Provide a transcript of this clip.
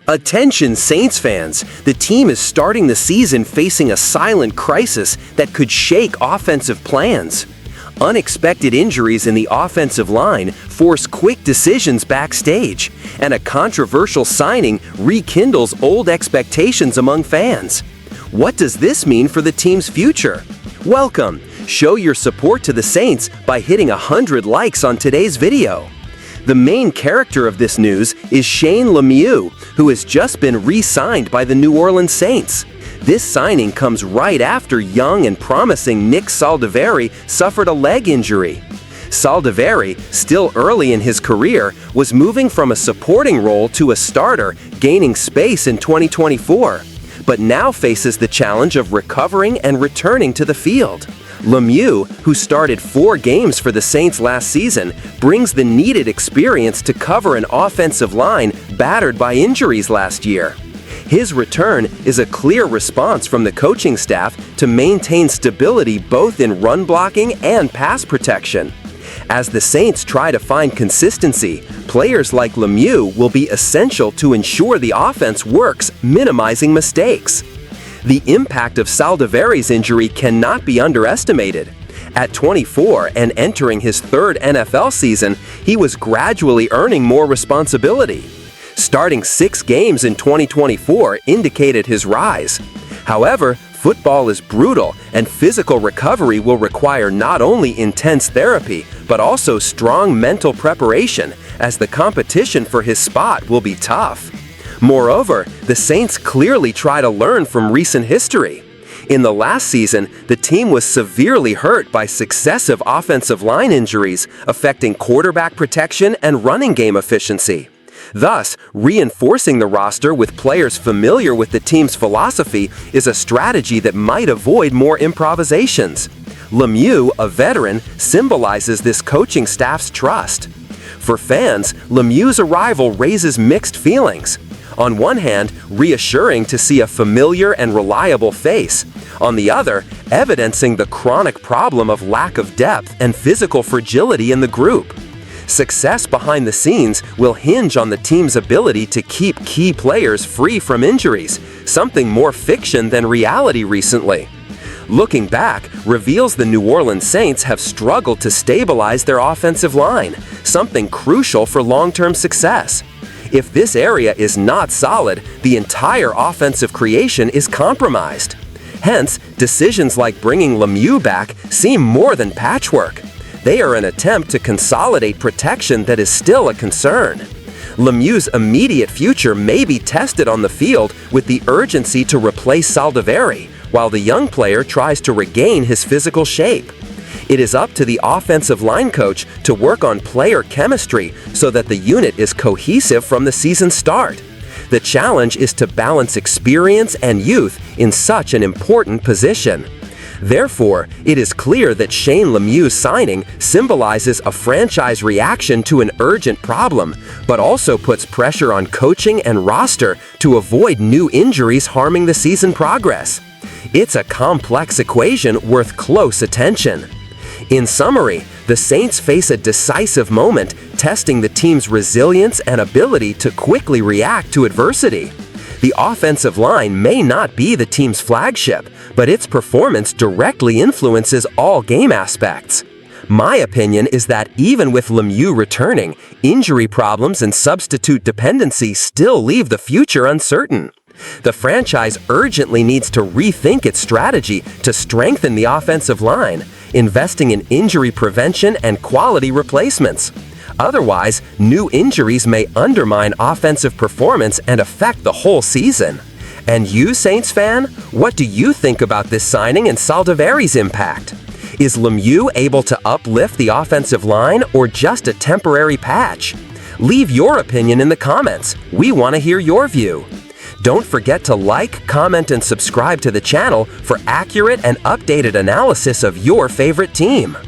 Attention Saints fans, the team is starting the season facing a silent crisis that could shake offensive plans. Unexpected injuries in the offensive line force quick decisions backstage, and a controversial signing rekindles old expectations among fans. What does this mean for the team's future? Welcome! Show your support to the Saints by hitting 100 likes on today's video. The main character of this news is Shane Lemieux, who has just been re-signed by the New Orleans Saints. This signing comes right after young and promising Nick Saldiveri suffered a leg injury. Saldiveri, still early in his career, was moving from a supporting role to a starter, gaining space in 2024, but now faces the challenge of recovering and returning to the field. Lemieux, who started 4 games for the Saints last season, brings the needed experience to cover an offensive line battered by injuries last year. His return is a clear response from the coaching staff to maintain stability both in run blocking and pass protection. As the Saints try to find consistency, players like Lemieux will be essential to ensure the offense works, minimizing mistakes. The impact of Saldiveri's injury cannot be underestimated. At 24 and entering his 3rd NFL season, he was gradually earning more responsibility. Starting 6 games in 2024 indicated his rise. However, football is brutal, and physical recovery will require not only intense therapy, but also strong mental preparation, as the competition for his spot will be tough. Moreover, the Saints clearly try to learn from recent history. In the last season, the team was severely hurt by successive offensive line injuries, affecting quarterback protection and running game efficiency. Thus, reinforcing the roster with players familiar with the team's philosophy is a strategy that might avoid more improvisations. Lemieux, a veteran, symbolizes this coaching staff's trust. For fans, Lemieux's arrival raises mixed feelings. On one hand, reassuring to see a familiar and reliable face. On the other, evidencing the chronic problem of lack of depth and physical fragility in the group. Success behind the scenes will hinge on the team's ability to keep key players free from injuries, something more fiction than reality recently. Looking back reveals the New Orleans Saints have struggled to stabilize their offensive line, something crucial for long-term success. If this area is not solid, the entire offensive creation is compromised. Hence, decisions like bringing Lemieux back seem more than patchwork. They are an attempt to consolidate protection that is still a concern. Lemieux's immediate future may be tested on the field with the urgency to replace Saldiveri, while the young player tries to regain his physical shape. It is up to the offensive line coach to work on player chemistry so that the unit is cohesive from the season start. The challenge is to balance experience and youth in such an important position. Therefore, it is clear that Shane Lemieux's signing symbolizes a franchise reaction to an urgent problem, but also puts pressure on coaching and roster to avoid new injuries harming the season progress. It's a complex equation worth close attention. In summary, the Saints face a decisive moment, testing the team's resilience and ability to quickly react to adversity. The offensive line may not be the team's flagship, but its performance directly influences all game aspects. My opinion is that even with Lemieux returning, injury problems and substitute dependency still leave the future uncertain. The franchise urgently needs to rethink its strategy to strengthen the offensive line, investing in injury prevention and quality replacements. Otherwise, new injuries may undermine offensive performance and affect the whole season. And you, Saints fan, what do you think about this signing and Saldiveri's impact? Is Lemieux able to uplift the offensive line or just a temporary patch? Leave your opinion in the comments. We want to hear your view. Don't forget to like, comment, and subscribe to the channel for accurate and updated analysis of your favorite team.